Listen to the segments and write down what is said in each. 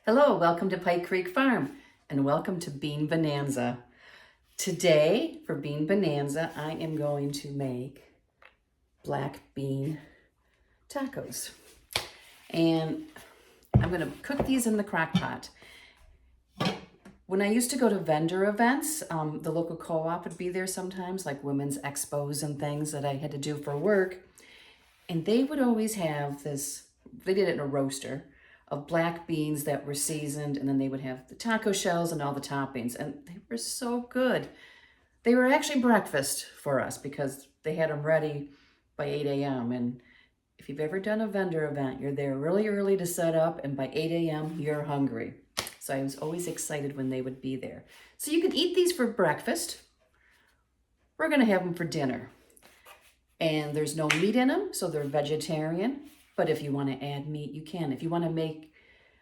Hello, welcome to Pike Creek Farm and welcome to Bean Bonanza. Today for Bean Bonanza, I am going to make black bean tacos. And I'm going to cook these in the crock pot. When I used to go to vendor events, the local co-op would be there sometimes, like women's expos and things that I had to do for work. And they would always have this, they did it in a roaster, of black beans that were seasoned, and then they would have the taco shells and all the toppings, and they were so good. They were actually breakfast for us because they had them ready by 8 a.m. And if you've ever done a vendor event, you're there really early to set up, and by 8 a.m. you're hungry. So I was always excited when they would be there. So you could eat these for breakfast. We're gonna have them for dinner. And there's no meat in them, so they're vegetarian. But if you want to add meat, you can. If you want to make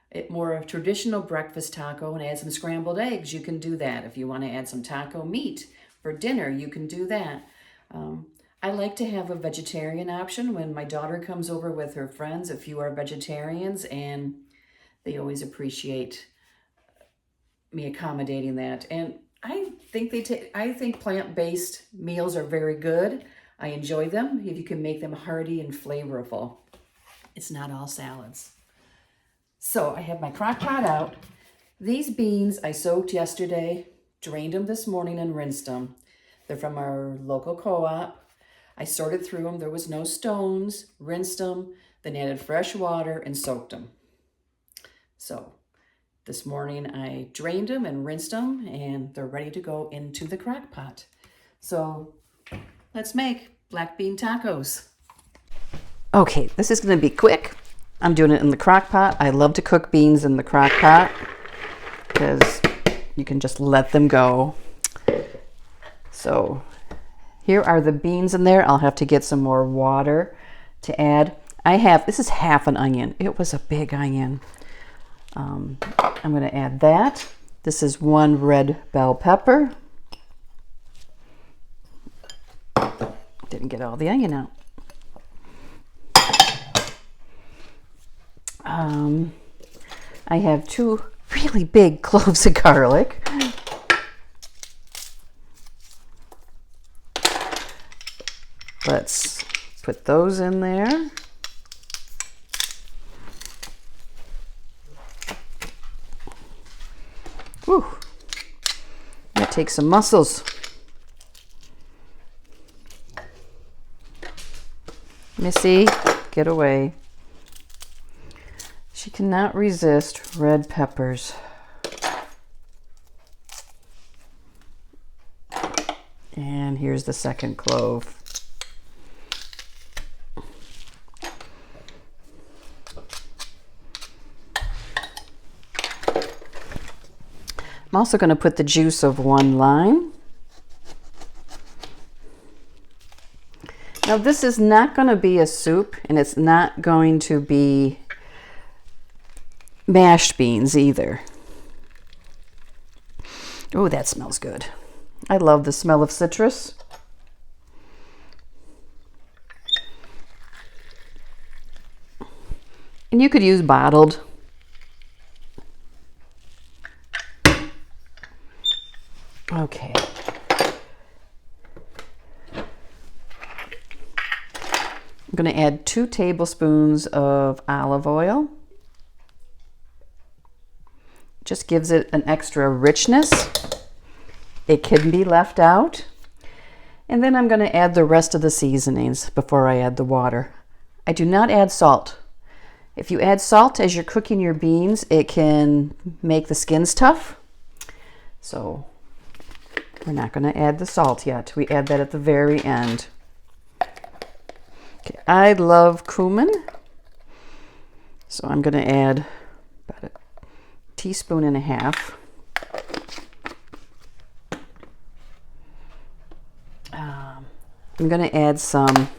it more a traditional breakfast taco and add some scrambled eggs, you can do that. If you want to add some taco meat for dinner, you can do that. I like to have a vegetarian option when my daughter comes over with her friends. A few are vegetarians, and they always appreciate me accommodating that. And I think plant-based meals are very good. I enjoy them if you can make them hearty and flavorful. It's not all salads. So I have my crock pot out. These beans I soaked yesterday, drained them this morning and rinsed them. They're from our local co-op. I sorted through them. There was no stones, rinsed them, then added fresh water and soaked them. So this morning I drained them and rinsed them, and they're ready to go into the crock pot. So let's make black bean tacos. Okay, this is going to be quick. I'm doing it in the crock pot. I love to cook beans in the crock pot because you can just let them go. So here are the beans in there. I'll have to get some more water to add. This is half an onion. It was a big onion. I'm going to add that. This is 1 red bell pepper. Didn't get all the onion out. I have 2 really big cloves of garlic. Let's put those in there. Whew. That takes some muscles. Missy, get away. She cannot resist red peppers. And here's the second clove. I'm also going to put the juice of 1 lime. Now this is not going to be a soup, and it's not going to be mashed beans either. Oh, that smells good. I love the smell of citrus. And you could use bottled. Okay. I'm going to add 2 tablespoons of olive oil. Just gives it an extra richness. It can be left out. And then I'm going to add the rest of the seasonings before I add the water. I do not add salt. If you add salt as you're cooking your beans, it can make the skins tough. So we're not going to add the salt yet. We add that at the very end. Okay, I love cumin. So I'm going to add about 1.5 teaspoons. I'm going to add some.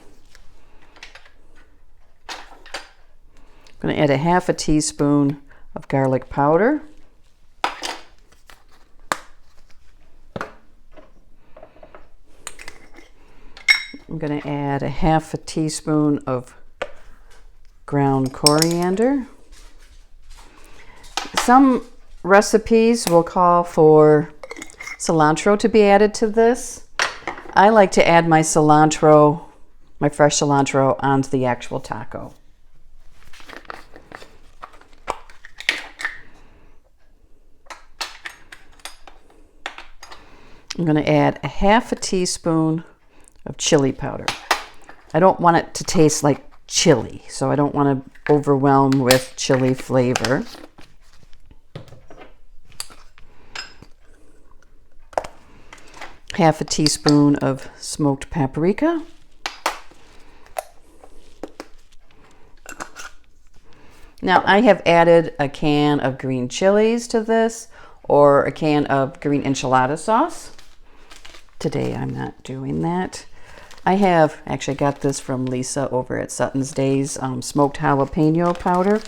I'm going to add 1/2 teaspoon of garlic powder. I'm going to add 1/2 teaspoon of ground coriander. Some recipes will call for cilantro to be added to this. I like to add my cilantro, my fresh cilantro, onto the actual taco. I'm going to add a half a teaspoon of chili powder. I don't want it to taste like chili, so I don't want to overwhelm with chili flavor. Half a teaspoon of smoked paprika. Now I have added a can of green chilies to this, or a can of green enchilada sauce. Today I'm not doing that. I have actually got this from Lisa over at Sutton's Days, smoked jalapeno powder.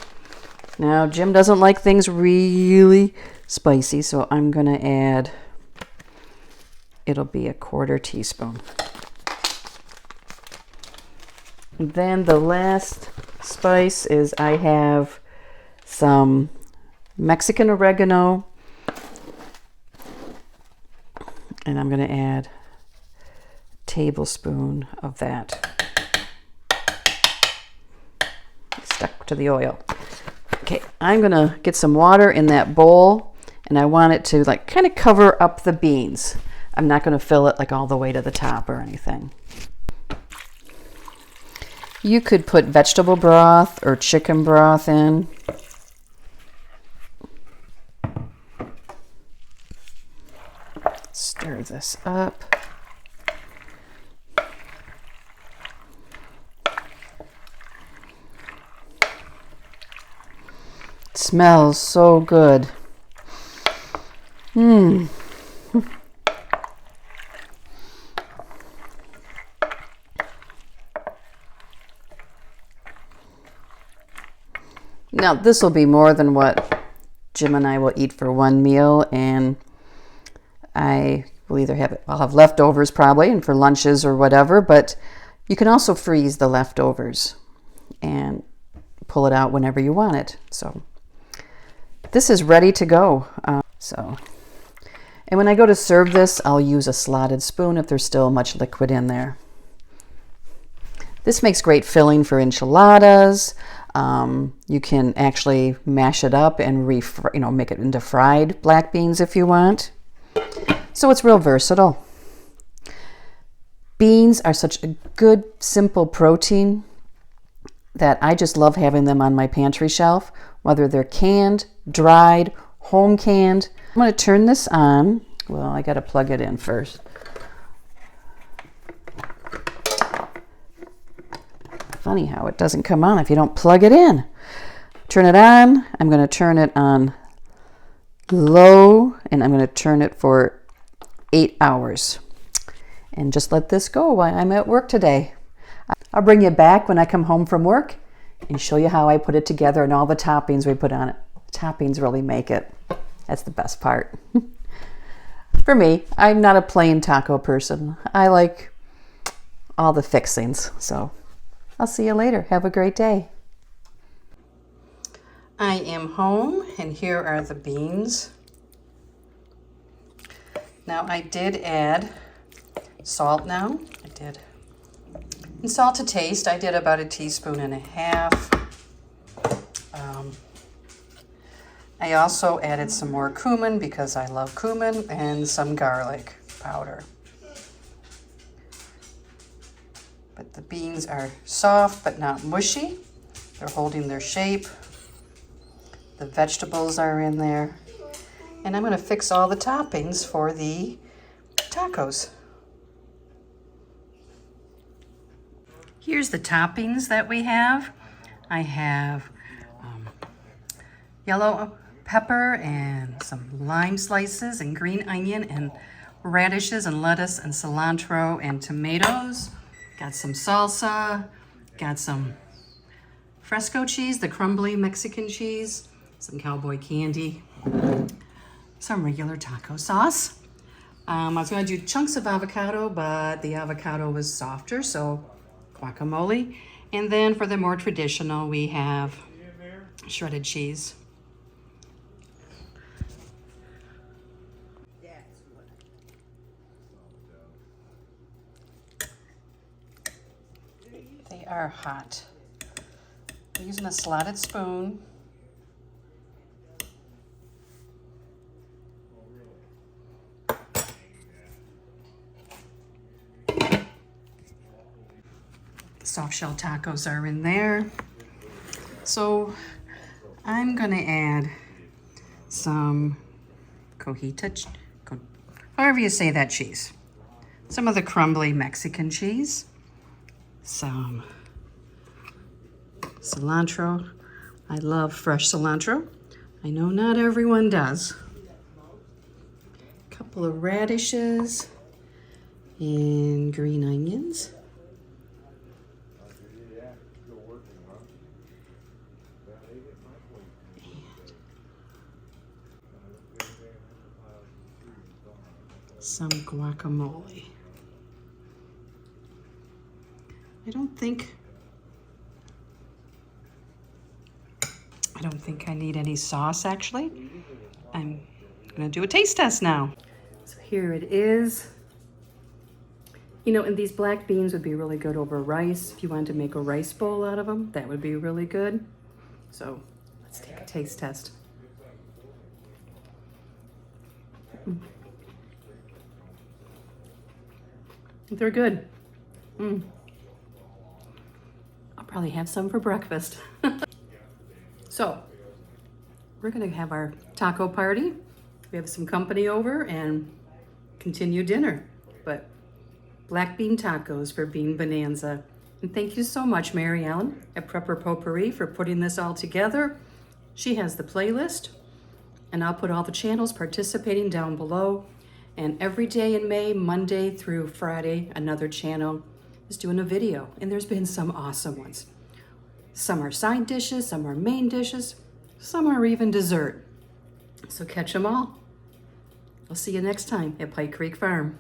Now Jim doesn't like things really spicy, so I'm going to add, it'll be a 1/4 teaspoon. Then the last spice is I have some Mexican oregano, and I'm going to add a tablespoon of that. Stuck to the oil. Okay, I'm going to get some water in that bowl, and I want it to like kind of cover up the beans. I'm not going to fill it like all the way to the top or anything. You could put vegetable broth or chicken broth in. Stir this up. It smells so good. Now this will be more than what Jim and I will eat for one meal, and I will either have it, I'll have leftovers probably, and for lunches or whatever, but you can also freeze the leftovers and pull it out whenever you want it. So this is ready to go. And when I go to serve this, I'll use a slotted spoon if there's still much liquid in there. This makes great filling for enchiladas. You can actually mash it up and make it into fried black beans if you want. So it's real versatile. Beans are such a good, simple protein that I just love having them on my pantry shelf, whether they're canned, dried, home canned. I'm going to turn this on. Well, I got to plug it in first. Funny how it doesn't come on if you don't plug it in. Turn it on. I'm going to turn it on low, and I'm going to turn it for 8 hours. And just let this go while I'm at work today. I'll bring you back when I come home from work and show you how I put it together and all the toppings we put on it. The toppings really make it. That's the best part. For me, I'm not a plain taco person. I like all the fixings. So I'll see you later. Have a great day. I am home, and here are the beans. Now I did add salt now. I did. And salt to taste, I did about 1.5 teaspoons. I also added some more cumin because I love cumin, and some garlic powder. But the beans are soft but not mushy. They're holding their shape. The vegetables are in there. And I'm going to fix all the toppings for the tacos. Here's the toppings that we have. I have yellow pepper and some lime slices and green onion and radishes and lettuce and cilantro and tomatoes. Got some salsa, got some fresco cheese, the crumbly Mexican cheese, some cowboy candy, some regular taco sauce. I was going to do chunks of avocado, but the avocado was softer, so guacamole. And then for the more traditional, we have shredded cheese. are hot. I'm using a slotted spoon. Soft shell tacos are in there. So I'm gonna add some cojita, however you say that cheese. Some of the crumbly Mexican cheese. Some cilantro. I love fresh cilantro. I know not everyone does. A couple of radishes and green onions. Some guacamole. I don't think I need any sauce actually. I'm gonna do a taste test now. So here it is. You know, and these black beans would be really good over rice. If you wanted to make a rice bowl out of them, that would be really good. So let's take a taste test. They're good. I'll probably have some for breakfast. So we're gonna have our taco party. We have some company over and continue dinner. But black bean tacos for Bean Bonanza. And thank you so much, Mary Ellen at Prepper Potpourri for putting this all together. She has the playlist, and I'll put all the channels participating down below. And every day in May, Monday through Friday, another channel is doing a video. And there's been some awesome ones. Some are side dishes, some are main dishes, some are even dessert. So catch them all. I'll see you next time at Pike Creek Farm.